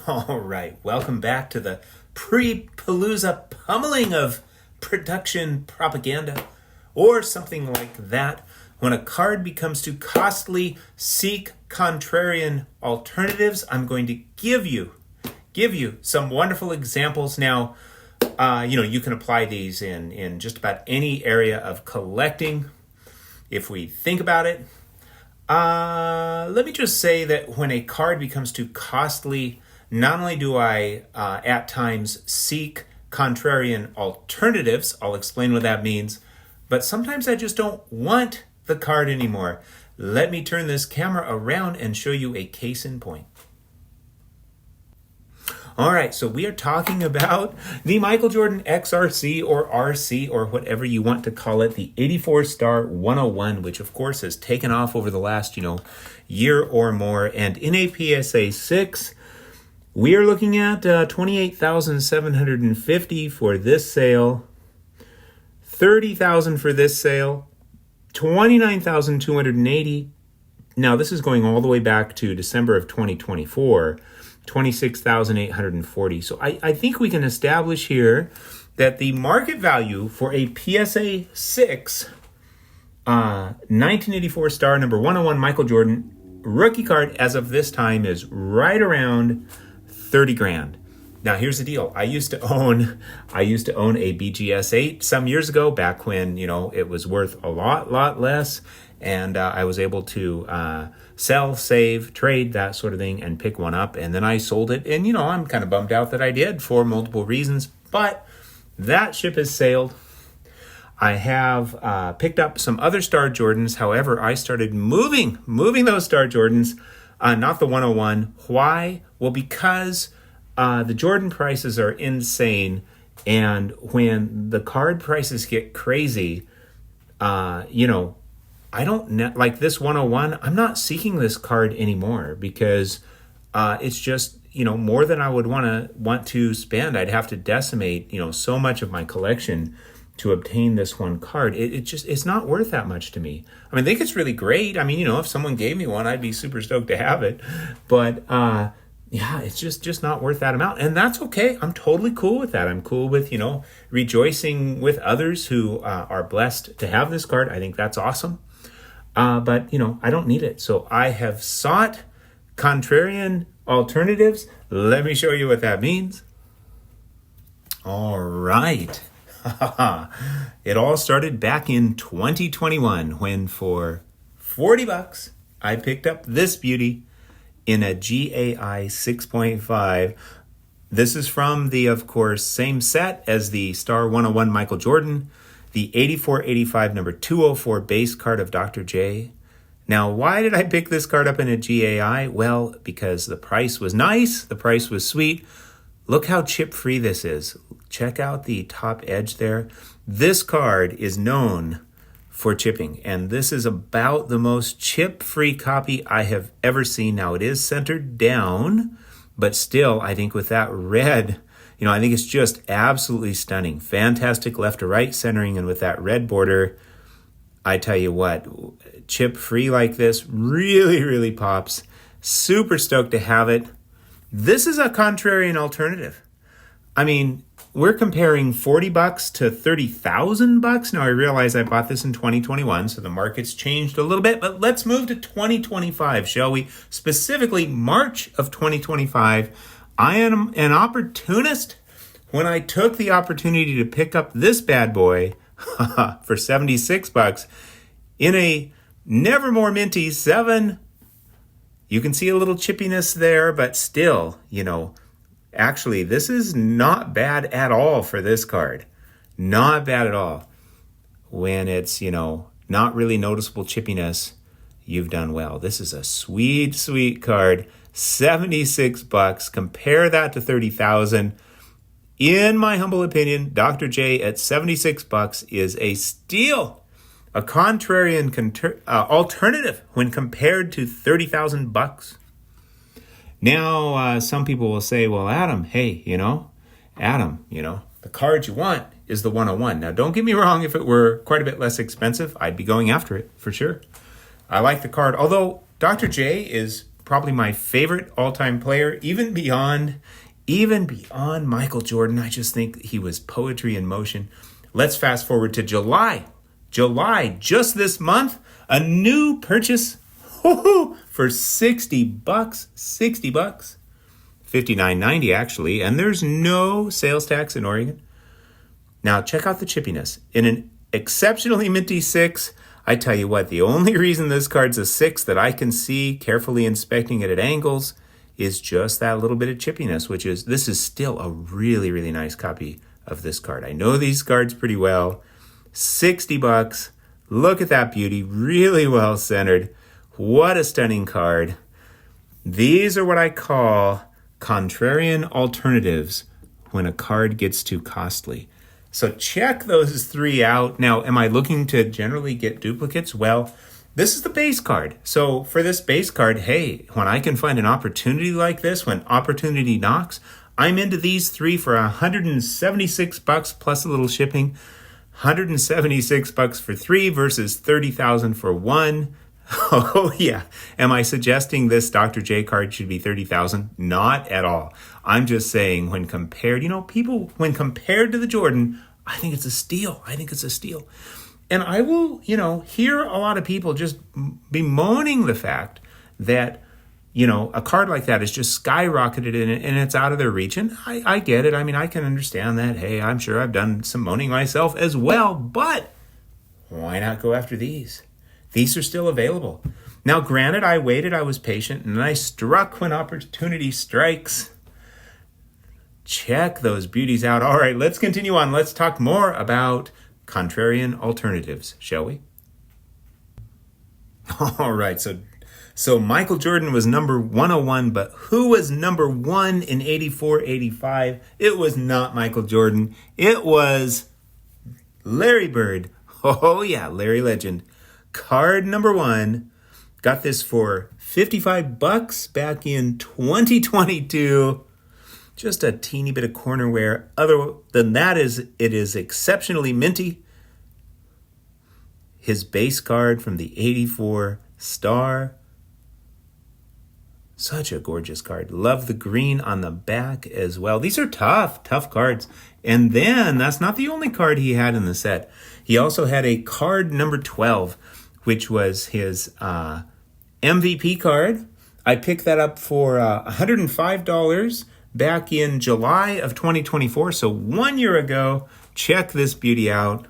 All right, welcome back to the pre-Palooza pummeling of production propaganda, or something like that. When a card becomes too costly, seek contrarian alternatives. I'm going to give you some wonderful examples. Now, you can apply these in just about any area of collecting. If we think about it, let me just say that when a card becomes too costly, not only do I at times seek contrarian alternatives, I'll explain what that means, but sometimes I just don't want the card anymore. Let me turn this camera around and show you a case in point. All right, so we are talking about the Michael Jordan XRC or RC or whatever you want to call it, the 84 Star 101, which of course has taken off over the last, year or more. And in a PSA 6, we are looking at $28,750 for this sale, $30,000 for this sale, $29,280. Now this is going all the way back to December of 2024. 26,840. So I think we can establish here that the market value for a PSA 6 1984 star number 101 Michael Jordan rookie card as of this time is right around 30 grand. Now here's the deal. I used to own a BGS 8 some years ago, back when, it was worth a lot less. And I was able to sell, save, trade, that sort of thing, and pick one up. And then I sold it. And, I'm kind of bummed out that I did for multiple reasons. But that ship has sailed. I have picked up some other Star Jordans. However, I started moving those Star Jordans, not the 101. Why? Well, because the Jordan prices are insane. And when the card prices get crazy, I don't like this 101. I'm not seeking this card anymore because it's just, more than I would want to spend. I'd have to decimate, so much of my collection to obtain this one card. It's not worth that much to me. I think it's really great. If someone gave me one, I'd be super stoked to have it. But it's just not worth that amount. And that's okay. I'm totally cool with that. I'm cool with, rejoicing with others who are blessed to have this card. I think that's awesome. But, I don't need it. So I have sought contrarian alternatives. Let me show you what that means. All right. It all started back in 2021 when for $40, I picked up this beauty in a GAI 6.5. This is from the, of course, same set as the Star 101 Michael Jordan, the 84-85 number 204 base card of Dr. J. Now, why did I pick this card up in a GAI? Well, because the price was nice, the price was sweet. Look how chip-free this is. Check out the top edge there. This card is known for chipping, and this is about the most chip-free copy I have ever seen. Now, it is centered down, but still, I think with that red, I think it's just absolutely stunning. Fantastic left to right centering, and with that red border, I tell you what, chip-free like this really, really pops. Super stoked to have it. This is a contrarian alternative. We're comparing $40 to $30,000. Now, I realize I bought this in 2021, so the market's changed a little bit, but let's move to 2025, shall we? Specifically, March of 2025. I am an opportunist when I took the opportunity to pick up this bad boy for $76 in a Nevermore Minty 7. You can see a little chippiness there, but still, actually, this is not bad at all for this card. Not bad at all. When it's, not really noticeable chippiness, you've done well. This is a sweet, sweet card. $76. Compare that to $30,000. In my humble opinion, Dr. J at $76 is a steal. A contrarian alternative when compared to $30,000. Now, some people will say, well, Adam, hey, the card you want is the 101. Now, don't get me wrong. If it were quite a bit less expensive, I'd be going after it for sure. I like the card. Although Dr. J is probably my favorite all-time player, even beyond Michael Jordan. I just think he was poetry in motion. Let's fast forward to July. July, just this month, a new purchase for $60. $60. $59.90 actually, and there's no sales tax in Oregon. Now check out the chippiness. In an exceptionally minty 6, I tell you what, the only reason this card's a 6 that I can see carefully inspecting it at angles is just that little bit of chippiness, this is still a really, really nice copy of this card. I know these cards pretty well. $60. Look at that beauty. Really well centered. What a stunning card. These are what I call contrarian alternatives when a card gets too costly. So check those 3 out. Now, am I looking to generally get duplicates? Well, this is the base card. So for this base card, hey, when I can find an opportunity like this, when opportunity knocks, I'm into these 3 for $176 plus a little shipping. $176 for 3 versus $30,000 for 1. Oh yeah. Am I suggesting this Dr. J card should be $30,000? Not at all. I'm just saying when compared, when compared to the Jordan, I think it's a steal. And I will, hear a lot of people just bemoaning the fact that, a card like that is just skyrocketed and it's out of their reach. And I get it. I mean, I can understand that. Hey, I'm sure I've done some moaning myself as well, but why not go after these? These are still available. Now, granted, I waited, I was patient, and I struck when opportunity strikes. Check those beauties out. All right, let's continue on. Let's talk more about contrarian alternatives, shall we? All right, so Michael Jordan was number 101, but who was number 1 in 84-85? It was not Michael Jordan. It was Larry Bird. Oh yeah, Larry Legend. Card number 1, got this for $55 back in 2022. Just a teeny bit of corner wear. Other than that, it is exceptionally minty. His base card from the 84 Star. Such a gorgeous card. Love the green on the back as well. These are tough cards. And then that's not the only card he had in the set. He also had a card number 12, which was his MVP card. I picked that up for $105 back in July of 2024, so 1 year ago. Check this beauty out.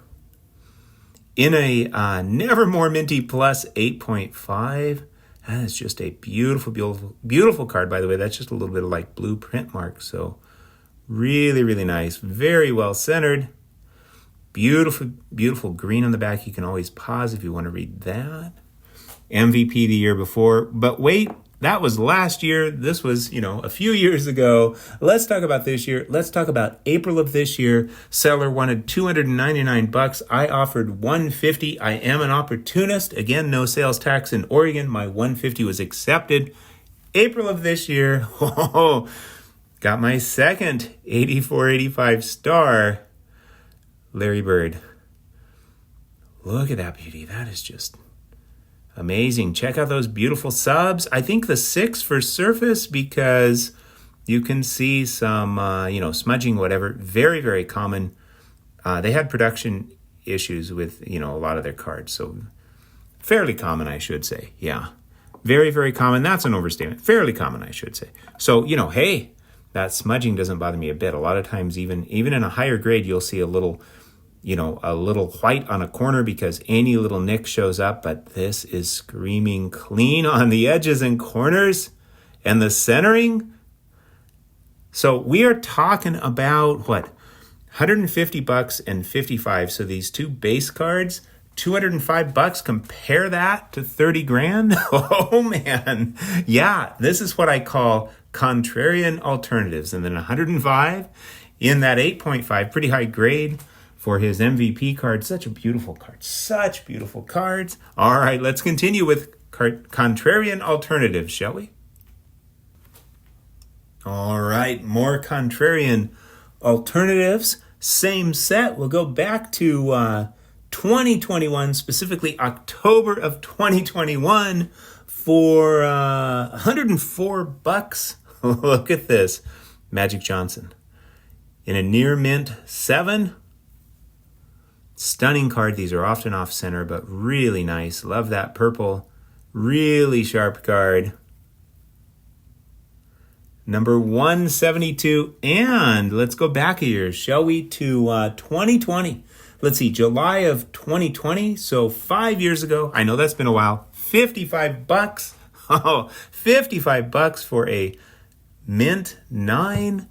In a Nevermore Minty Plus 8.5. That is just a beautiful, beautiful, beautiful card, by the way. That's just a little bit of like blue print mark, so really, really nice. Very well centered. Beautiful, beautiful green on the back. You can always pause if you want to read that. MVP the year before. But wait, that was last year. This was, a few years ago. Let's talk about this year. Let's talk about April of this year. Seller wanted $299. I offered $150. I am an opportunist. Again, no sales tax in Oregon. My $150 was accepted. April of this year. Got my second 84-85 Star. Larry Bird. Look at that beauty. That is just amazing. Check out those beautiful subs. I think the 6 for surface because you can see some, smudging, whatever. Very, very common. They had production issues with, a lot of their cards. So fairly common, I should say. Yeah. Very, very common. That's an overstatement. Fairly common, I should say. So, hey, that smudging doesn't bother me a bit. A lot of times, even in a higher grade, you'll see a little white on a corner because any little nick shows up, but this is screaming clean on the edges and corners and the centering. So we are talking about $150 and $55. So these two base cards, $205. Compare that to $30,000. Oh man. Yeah, this is what I call contrarian alternatives. And then 105 in that 8.5, pretty high grade. For his MVP card. Such a beautiful card. Such beautiful cards. All right, let's continue with contrarian alternatives, shall we? All right, more contrarian alternatives. Same set. We'll go back to 2021, specifically October of 2021. for $104. Look at this. Magic Johnson. In a near mint 7. Stunning card. These are often off center, but really nice. Love that purple. Really sharp card. Number 172. And let's go back a year, shall we, to 2020. Let's see, July of 2020. So 5 years ago. I know that's been a while. $55. Oh, $55 for a mint 9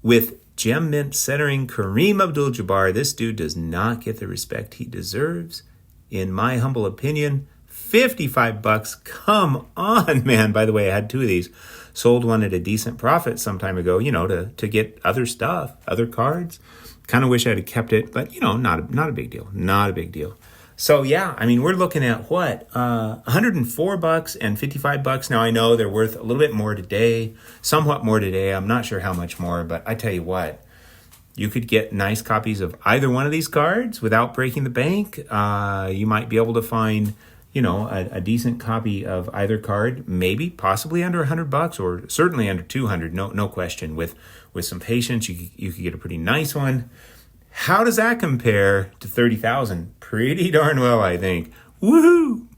with gem mint centering Kareem Abdul-Jabbar. This dude does not get the respect he deserves, in my humble opinion. $55. Come on, man. By the way, I had 2 of these. Sold one at a decent profit some time ago, to get other stuff, other cards. Kind of wish I'd have kept it, but, not a big deal. Not a big deal. So, yeah, I mean, we're looking at what? $104 and $55. Now, I know they're worth a little bit more today, somewhat more today. I'm not sure how much more, but I tell you what, you could get nice copies of either one of these cards without breaking the bank. You might be able to find, a decent copy of either card, maybe, possibly under $100 or certainly under $200. No question. With some patience, you could get a pretty nice one. How does that compare to $30,000? Pretty darn well, I think. Woohoo!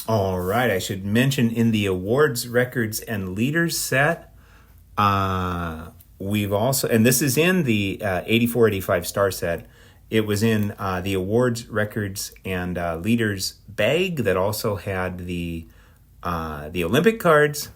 All right, I should mention in the awards, records, and leaders set, we've also, and this is in the 84-85 star set, it was in the awards, records, and leaders bag that also had the Olympic cards.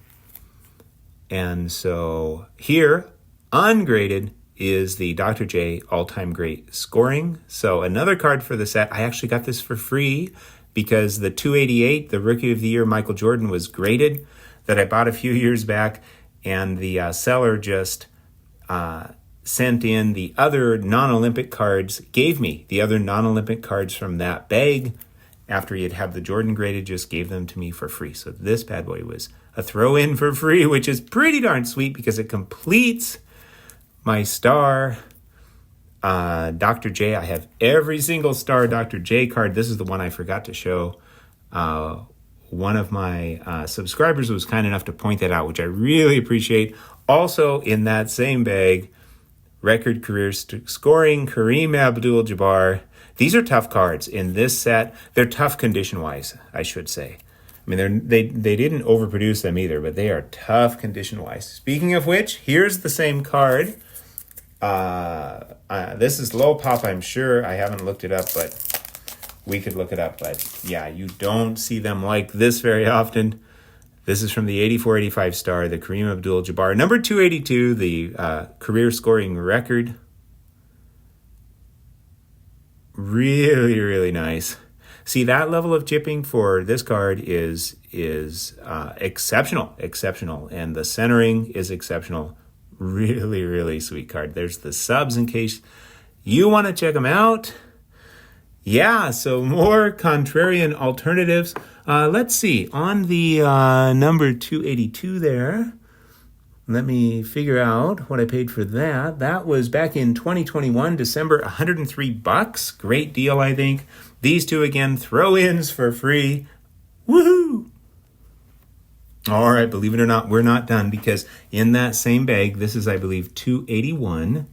And so here, ungraded, is the Dr. J all-time great scoring. So another card for the set. I actually got this for free because the 288, the Rookie of the Year Michael Jordan, was graded, that I bought a few years back, and the seller just sent in the other non-Olympic cards, gave me the other non-Olympic cards from that bag after he had the Jordan graded, just gave them to me for free. So this bad boy was a throw-in for free, which is pretty darn sweet because it completes my star Dr. J. I have every single star Dr. J card. This is the one I forgot to show. One of my subscribers was kind enough to point that out, which I really appreciate. Also in that same bag, record career scoring Kareem Abdul-Jabbar. These are tough cards in this set. They're tough condition-wise, I should say. I mean, they didn't overproduce them either, but they are tough condition-wise. Speaking of which, here's the same card. This is low pop, I'm sure. I haven't looked it up, but we could look it up. But yeah, you don't see them like this very often. This is from the 84-85 star, the Kareem Abdul-Jabbar. Number 282, the career scoring record. Really, really nice. See, that level of chipping for this card is exceptional. And the centering is exceptional. Really, really sweet card. There's the subs in case you want to check them out. Yeah, so more Contrarian alternatives. Let's see. On the number 282 there, let me figure out what I paid for that. That was back in 2021, December, $103. Great deal, I think. These two, again, throw-ins for free. Woohoo! All right, believe it or not, we're not done because in that same bag, this is, I believe, 281,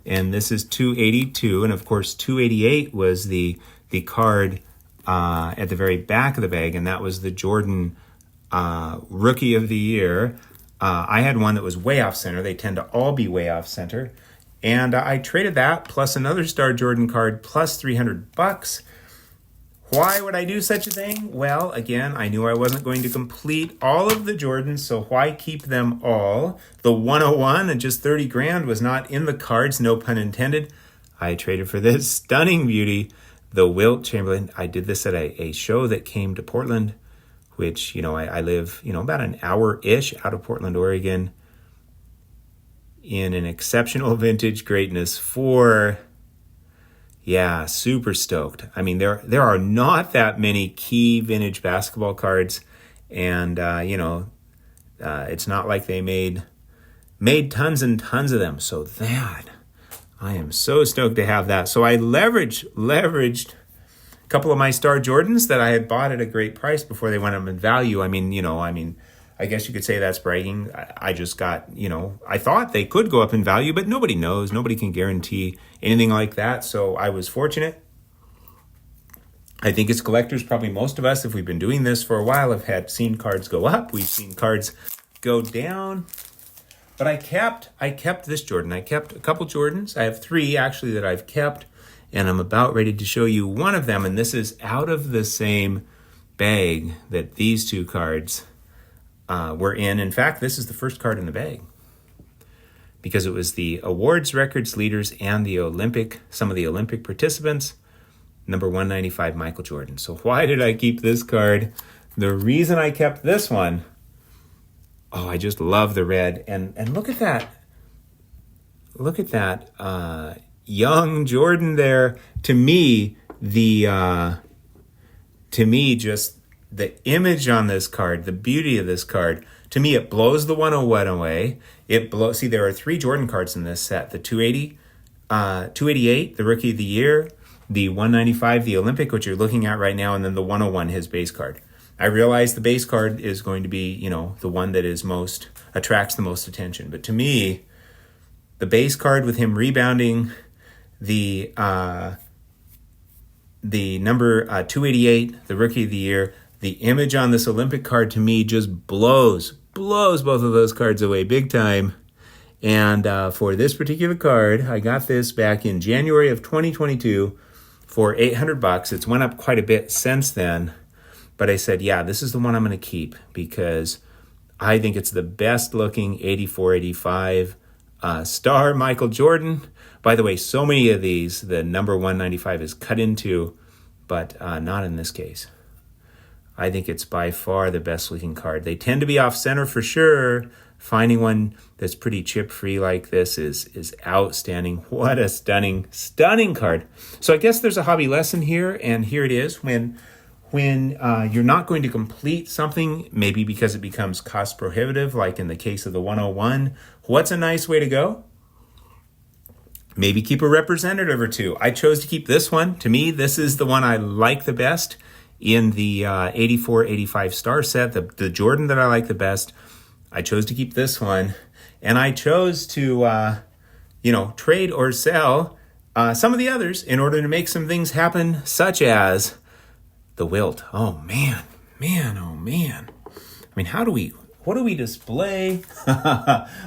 and this is 282, and of course, 288 was the card at the very back of the bag, and that was the Jordan Rookie of the Year. I had one that was way off center. They tend to all be way off center, and I traded that plus another Star Jordan card plus $300. Why would I do such a thing? Well, again, I knew I wasn't going to complete all of the Jordans, so why keep them all? The 101 and just 30 grand was not in the cards, no pun intended. I traded for this stunning beauty, the Wilt Chamberlain. I did this at a show that came to Portland, which, I live, about an hour-ish out of Portland, Oregon, in an exceptional vintage greatness for... Yeah, super stoked. I mean, there are not that many key vintage basketball cards, and it's not like they made tons and tons of them. So that I am so stoked to have that. So I leveraged couple of my Star Jordans that I had bought at a great price before they went up in value. I guess you could say that's bragging. I just got, I thought they could go up in value, but nobody knows. Nobody can guarantee anything like that. So I was fortunate. I think as collectors, probably most of us, if we've been doing this for a while, have seen cards go up. We've seen cards go down. But I kept this Jordan. I kept a couple Jordans. I have 3 actually that I've kept, and I'm about ready to show you one of them. And this is out of the same bag that these 2 cards were in. In fact, this is the first card in the bag because it was the awards, records, leaders, and some of the Olympic participants. Number 195, Michael Jordan. So why did I keep this card? The reason I kept this one, I just love the red. And look at that. Look at that young Jordan there. To me, just the image on this card, the beauty of this card, to me, it blows the 101 away. See, there are 3 Jordan cards in this set. The 288, the Rookie of the Year, the 195, the Olympic, which you're looking at right now, and then the 101, his base card. I realize the base card is going to be, the one that attracts the most attention. But to me, the base card with him rebounding, the number 288, the Rookie of the Year, the image on this Olympic card to me just blows both of those cards away big time. And for this particular card, I got this back in January of 2022 for $800. It's went up quite a bit since then. But I said, yeah, this is the one I'm going to keep because I think it's the best looking 84-85 star Michael Jordan. By the way, so many of these, the number 195 is cut into, but not in this case. I think it's by far the best looking card. They tend to be off center for sure. Finding one that's pretty chip free like this is outstanding. What a stunning card. So I guess there's a hobby lesson here, and here it is. When you're not going to complete something, maybe because it becomes cost prohibitive, like in the case of the 101, what's a nice way to go? Maybe keep a representative or 2. I chose to keep this one. To me, this is the one I like the best in the 84-85 star set, the Jordan that I like the best. I chose to keep this one, and I chose to, trade or sell some of the others in order to make some things happen, such as the Wilt. Oh man. I mean, what do we display?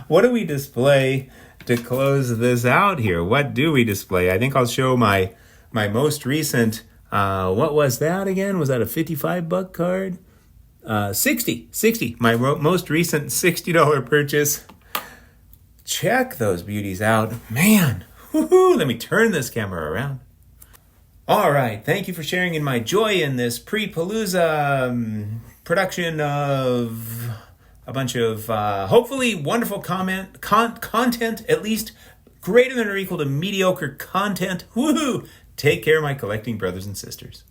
What do we display to close this out here? What do we display? I think I'll show my most recent, what was that again? Was that a $55 card? 60, my most recent $60 purchase. Check those beauties out. Man, woohoo, let me turn this camera around. All right, thank you for sharing in my joy in this pre-Palooza production of a bunch of hopefully wonderful content, at least greater than or equal to mediocre content. Woohoo! Take care, my collecting brothers and sisters.